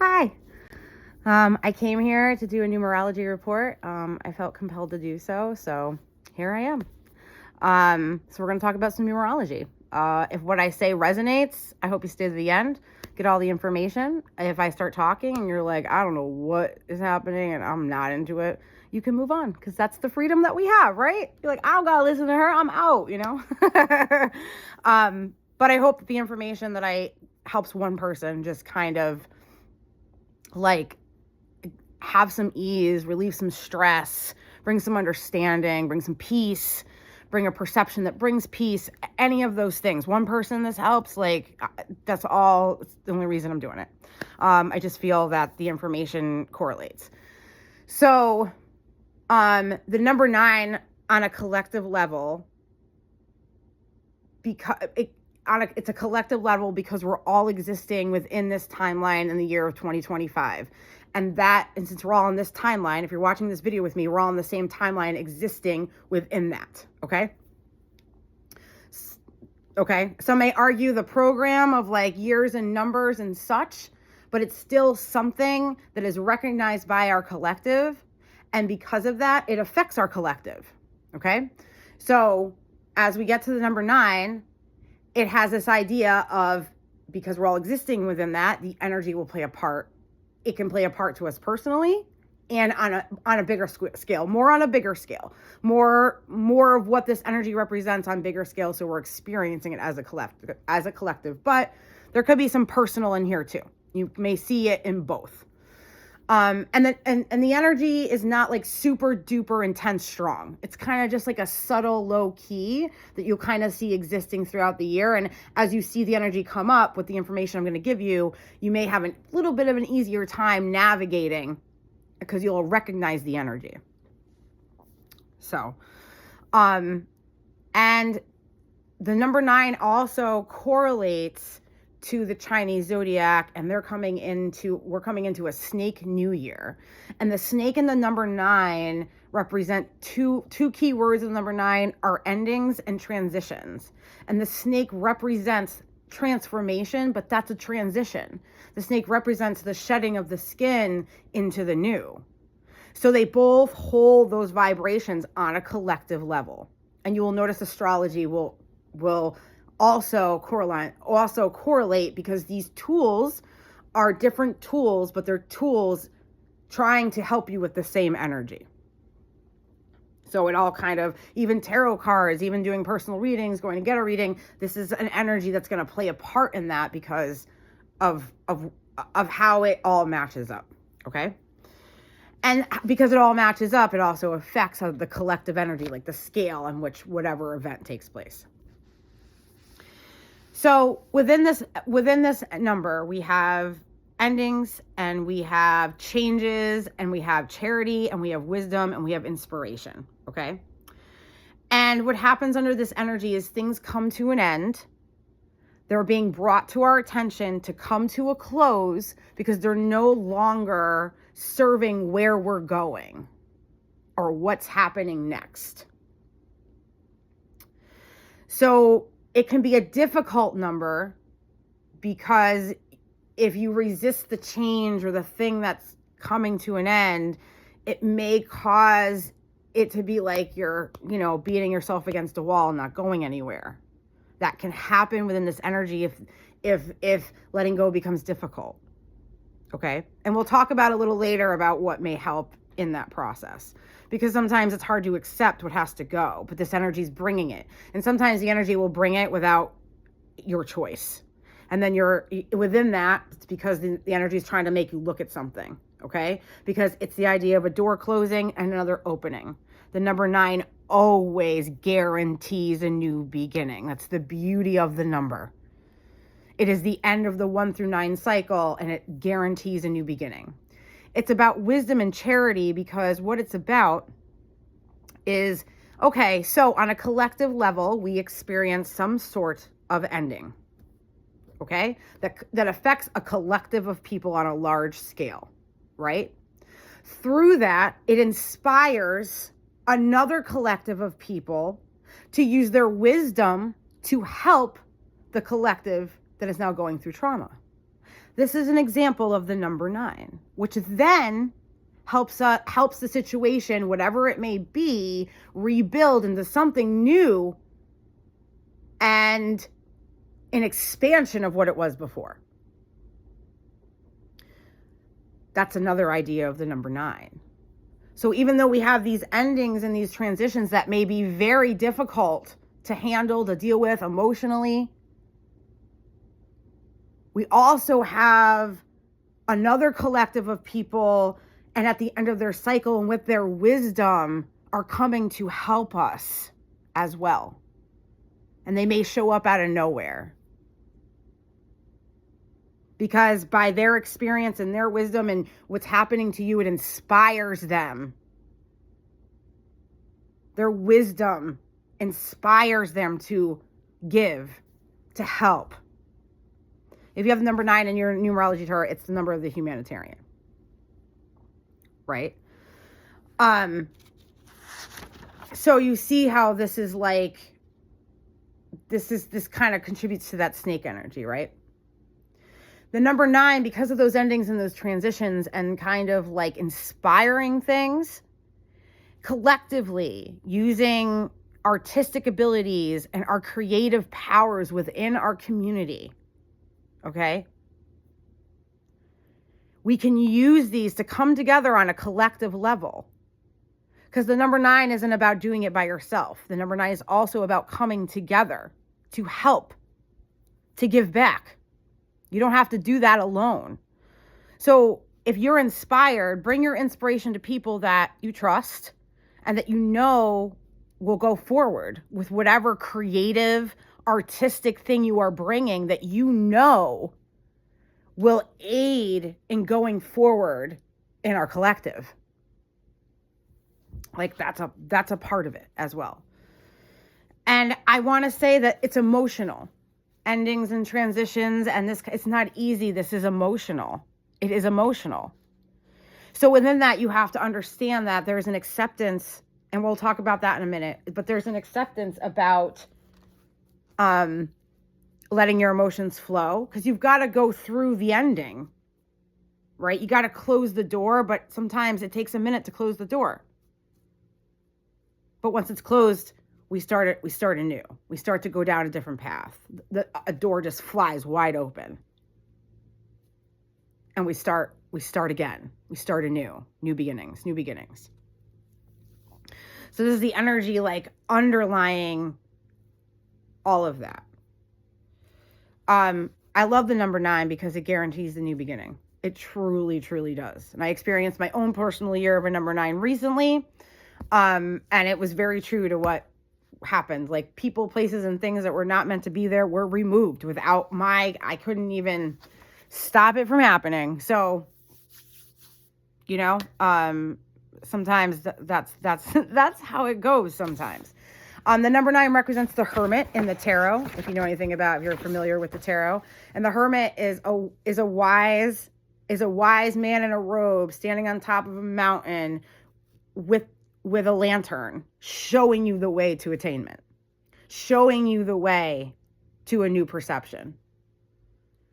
Hi. I came here to do a numerology report. I felt compelled to do so here I am. So we're going to talk about some numerology. If what I say resonates, I hope you stay to the end, get all the information. If I start talking and you're like, I don't know what is happening and I'm not into it, you can move on, because that's the freedom that we have, right? You're like, I don't gotta listen to her, I'm out, But I hope that the information that I helps one person just kind of like have some ease, relieve some stress, bring some understanding, bring some peace, bring a perception that brings peace, any of those things. One person this helps, that's all, it's the only reason I'm doing it. I just feel that the information correlates. So, the number 9 on a collective level, it's a collective level because we're all existing within this timeline in the year of 2025. And since we're all in this timeline, if you're watching this video with me, we're all in the same timeline existing within that, okay? Okay, some may argue the program of years and numbers and such, but it's still something that is recognized by our collective. And because of that, it affects our collective, okay? So as we get to the number 9, it has this idea of, because we're all existing within that, the energy will play a part. It can play a part to us personally and on a bigger scale, more on a bigger scale, more of what this energy represents on bigger scale. So we're experiencing it as a collective, but there could be some personal in here too. You may see it in both. And the energy is not super duper intense strong. It's kind of just like a subtle low key that you'll kind of see existing throughout the year. And as you see the energy come up with the information I'm going to give you, you may have a little bit of an easier time navigating because you'll recognize the energy. So, and the number 9 also correlates to the Chinese zodiac, and we're coming into a snake new year. And the snake and the number 9 represent two key words of the number 9 are endings and transitions. And the snake represents transformation, but that's a transition. The snake represents the shedding of the skin into the new. So they both hold those vibrations on a collective level. And you will notice astrology will also correlate because these tools are different tools, but they're tools trying to help you with the same energy. So it all kind of, even tarot cards, even doing personal readings, going to get a reading, this is an energy that's going to play a part in that because of how it all matches up, okay? And because it all matches up, it also affects the collective energy, like the scale on which whatever event takes place. So within this number, we have endings, and we have changes, and we have charity, and we have wisdom, and we have inspiration, okay? And what happens under this energy is things come to an end. They're being brought to our attention to come to a close because they're no longer serving where we're going or what's happening next. So it can be a difficult number because if you resist the change or the thing that's coming to an end, it may cause it to be like you're, beating yourself against a wall and not going anywhere. That can happen within this energy if letting go becomes difficult. Okay? And we'll talk about a little later about what may help in that process, because sometimes it's hard to accept what has to go, but this energy is bringing it. And sometimes the energy will bring it without your choice. And then you're within that, it's because the energy is trying to make you look at something, okay? Because it's the idea of a door closing and another opening. The number 9 always guarantees a new beginning. That's the beauty of the number. It is the end of the 1 through 9 cycle, and it guarantees a new beginning. It's about wisdom and charity because what it's about is, okay, so on a collective level, we experience some sort of ending, okay? That affects a collective of people on a large scale, right? Through that, it inspires another collective of people to use their wisdom to help the collective that is now going through trauma. This is an example of the number 9, which then helps the situation, whatever it may be, rebuild into something new and an expansion of what it was before. That's another idea of the number 9. So even though we have these endings and these transitions that may be very difficult to handle, to deal with emotionally, we also have another collective of people, and at the end of their cycle and with their wisdom are coming to help us as well. And they may show up out of nowhere, because by their experience and their wisdom and what's happening to you, it inspires them. Their wisdom inspires them to give, to help. If you have the number 9 in your numerology chart, it's the number of the humanitarian, right? So you see how this is like, this kind of contributes to that snake energy, right? The number 9, because of those endings and those transitions and kind of like inspiring things, collectively using artistic abilities and our creative powers within our community, okay? We can use these to come together on a collective level. Because the number 9 isn't about doing it by yourself. The number 9 is also about coming together to help, to give back. You don't have to do that alone. So if you're inspired, bring your inspiration to people that you trust and that you know will go forward with whatever creative, artistic thing you are bringing that you know will aid in going forward in our collective. Like that's a part of it as well. And I want to say that it's emotional. Endings and transitions, and this, it's not easy. This is emotional. It is emotional. So within that, you have to understand that there's an acceptance, and we'll talk about that in a minute, but there's an acceptance about letting your emotions flow, because you've got to go through the ending, right? You got to close the door, but sometimes it takes a minute to close the door. But once it's closed, we start anew. We start to go down a different path. A door just flies wide open. And we start again. We start anew. New beginnings. So this is the energy like underlying all of that. I love the number 9 because it guarantees the new beginning. It truly, truly does. And I experienced my own personal year of a number 9 recently. And it was very true to what happened. Like people, places, and things that were not meant to be there were removed without I couldn't even stop it from happening. So, you know, sometimes that's how it goes sometimes. The number 9 represents the Hermit in the tarot. If you know anything about, if you're familiar with the tarot, and the Hermit is a wise man in a robe standing on top of a mountain with a lantern, showing you the way to attainment, showing you the way to a new perception,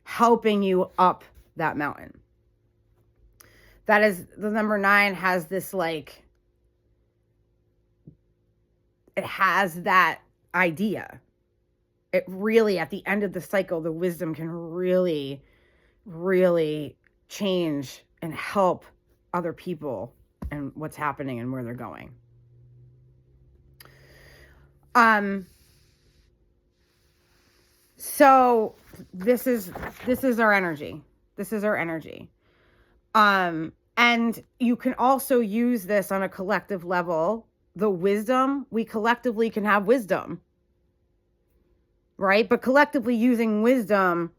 helping you up that mountain. That is, the number 9 has this like, it has that idea. It really, at the end of the cycle, the wisdom can really, really change and help other people and what's happening and where they're going. So this is our energy. This is our energy. And you can also use this on a collective level. The wisdom, we collectively can have wisdom, right? But collectively using wisdom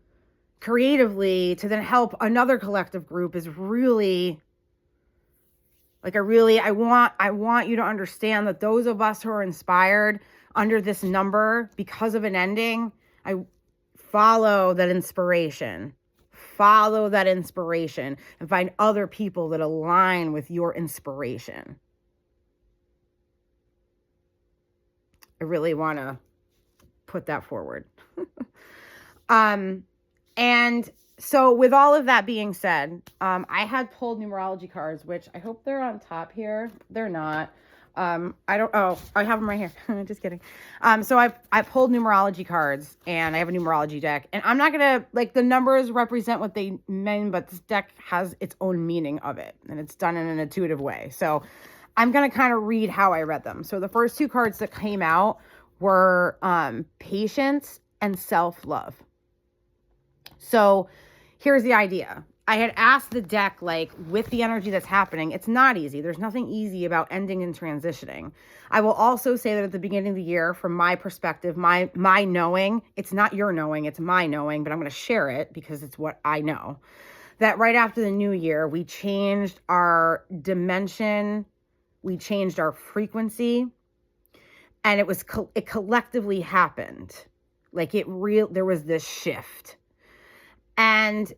creatively to then help another collective group is really, like, I want you to understand that those of us who are inspired under this number because of an ending, I follow that inspiration. Follow that inspiration and find other people that align with your inspiration. I really want to put that forward. And So with all of that being said, I had pulled numerology cards, which I hope they're on top here. They're not. I don't, oh, I have them right here. Just kidding. So I pulled numerology cards, and I have a numerology deck, and I'm not going to, like, the numbers represent what they mean, but this deck has its own meaning of it, and it's done in an intuitive way. So I'm going to kind of read how I read them. So the first two cards that came out were, patience and self-love. So here's the idea. I had asked the deck, like, with the energy that's happening, it's not easy. There's nothing easy about ending and transitioning. I will also say that at the beginning of the year, from my perspective, my knowing, it's not your knowing, it's my knowing, but I'm going to share it because it's what I know. That right after the new year, we changed our dimension, we changed our frequency, and it collectively happened. Like, there was this shift. And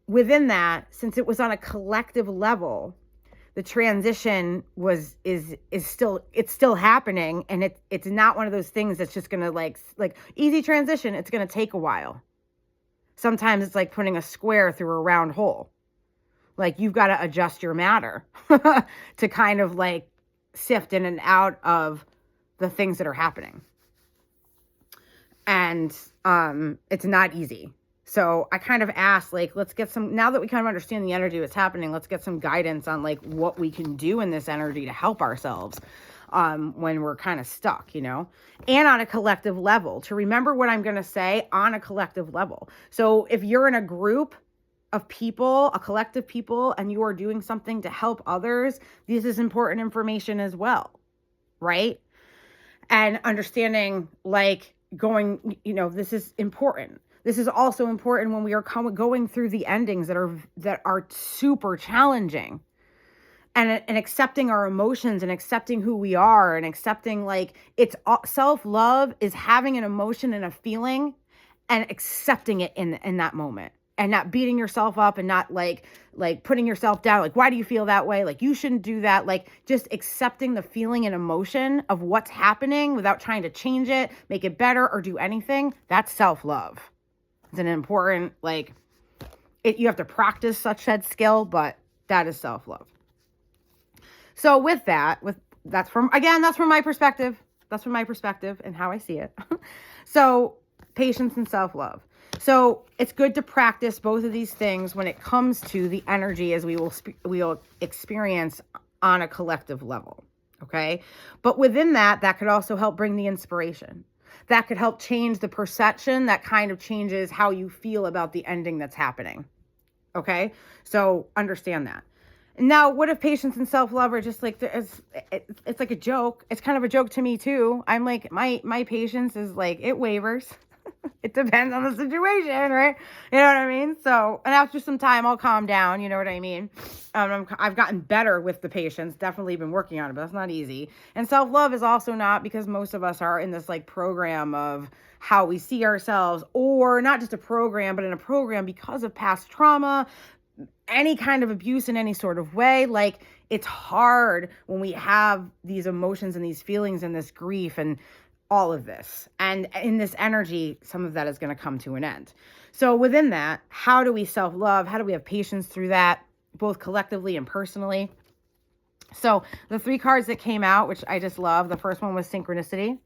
within that, since it was on a collective level, the transition is still happening, and it's not one of those things that's just gonna like easy transition. It's gonna take a while. Sometimes it's like putting a square through a round hole. Like, you've got to adjust your matter to kind of like sift in and out of the things that are happening. And it's not easy. So I kind of asked, like, let's get some, now that we kind of understand the energy that's happening, let's get some guidance on like what we can do in this energy to help ourselves when we're kind of stuck, you know, and on a collective level, to remember what I'm going to say on a collective level. So if you're in a group of people, a collective people, and you are doing something to help others, this is important information as well, right? And understanding, like, going, you know, this is important. This is also important when we are going through the endings that are super challenging, and accepting our emotions and accepting who we are and accepting, like, it's self-love is having an emotion and a feeling and accepting it in that moment, and not beating yourself up and not like putting yourself down. Like, why do you feel that way? Like, you shouldn't do that. Like, just accepting the feeling and emotion of what's happening without trying to change it, make it better, or do anything. That's self-love. It's an important, like, you have to practice such said skill, but that is self-love. So with that, that's from my perspective. That's from my perspective and how I see it. So patience and self-love. So it's good to practice both of these things when it comes to the energy, as we will experience on a collective level. Okay. But within that could also help bring the inspiration. That could help change the perception that kind of changes how you feel about the ending that's happening. Okay. So understand that. Now, what if patience and self-love are just like, it's like a joke. It's kind of a joke to me too. I'm like, my patience is like, it wavers. It depends on the situation, right? You know what I mean? So, and after some time, I'll calm down. You know what I mean? I've gotten better with the patience, definitely been working on it, but that's not easy. And self-love is also not, because most of us are in this like program of how we see ourselves, or not just a program, but in a program because of past trauma, any kind of abuse in any sort of way. Like, it's hard when we have these emotions and these feelings and this grief and all of this. And in this energy, some of that is going to come to an end. So within that, how do we self-love? How do we have patience through that, both collectively and personally? So the three cards that came out, which I just love, the first one was synchronicity.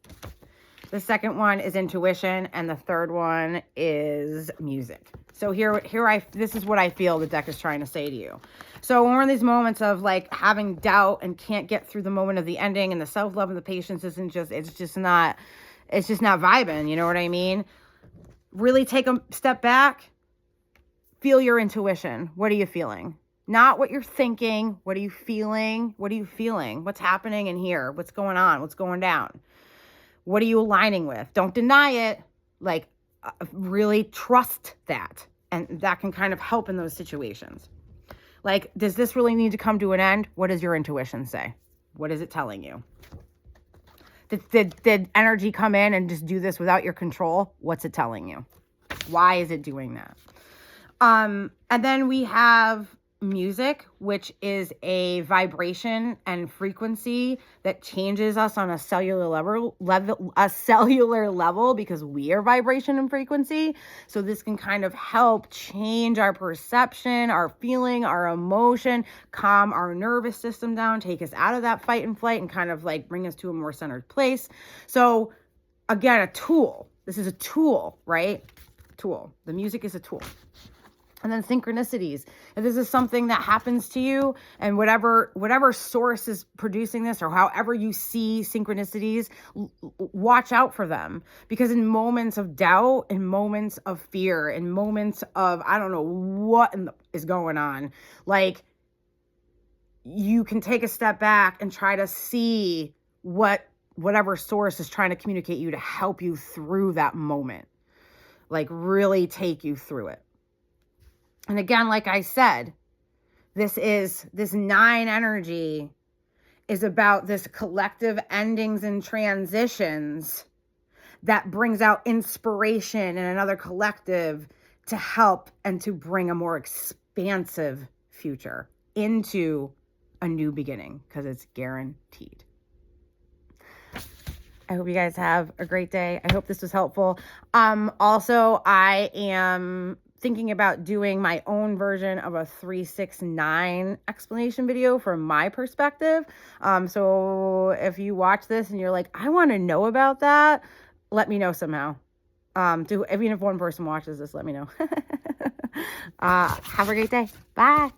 The second one is intuition, and the third one is music. So this is what I feel the deck is trying to say to you. So when we're in these moments of like having doubt and can't get through the moment of the ending, and the self-love and the patience it's just not vibing, you know what I mean? Really take a step back, feel your intuition. What are you feeling? Not what you're thinking. What are you feeling? What are you feeling? What's happening in here? What's going on? What's going down? What are you aligning with? Don't deny it. Like, really trust that. And that can kind of help in those situations. Like, does this really need to come to an end? What does your intuition say? What is it telling you? Did energy come in and just do this without your control? What's it telling you? Why is it doing that? And then we have music, which is a vibration and frequency that changes us on a cellular level, because we are vibration and frequency. So this can kind of help change our perception, our feeling, our emotion, calm our nervous system down, take us out of that fight and flight, and kind of like bring us to a more centered place. So again, a tool. This is a tool, right? Tool. The music is a tool. And then synchronicities. If this is something that happens to you, and whatever source is producing this, or however you see synchronicities, watch out for them. Because in moments of doubt, in moments of fear, in moments of, I don't know what is going on, like, you can take a step back and try to see whatever source is trying to communicate you to help you through that moment. Like, really take you through it. And again, like I said, this 9 energy is about this collective endings and transitions that brings out inspiration in another collective to help and to bring a more expansive future into a new beginning, because it's guaranteed. I hope you guys have a great day. I hope this was helpful. Also, I am thinking about doing my own version of a 369 explanation video from my perspective. So if you watch this and you're like, I want to know about that, let me know somehow. Even if one person watches this, let me know. Have a great day. Bye.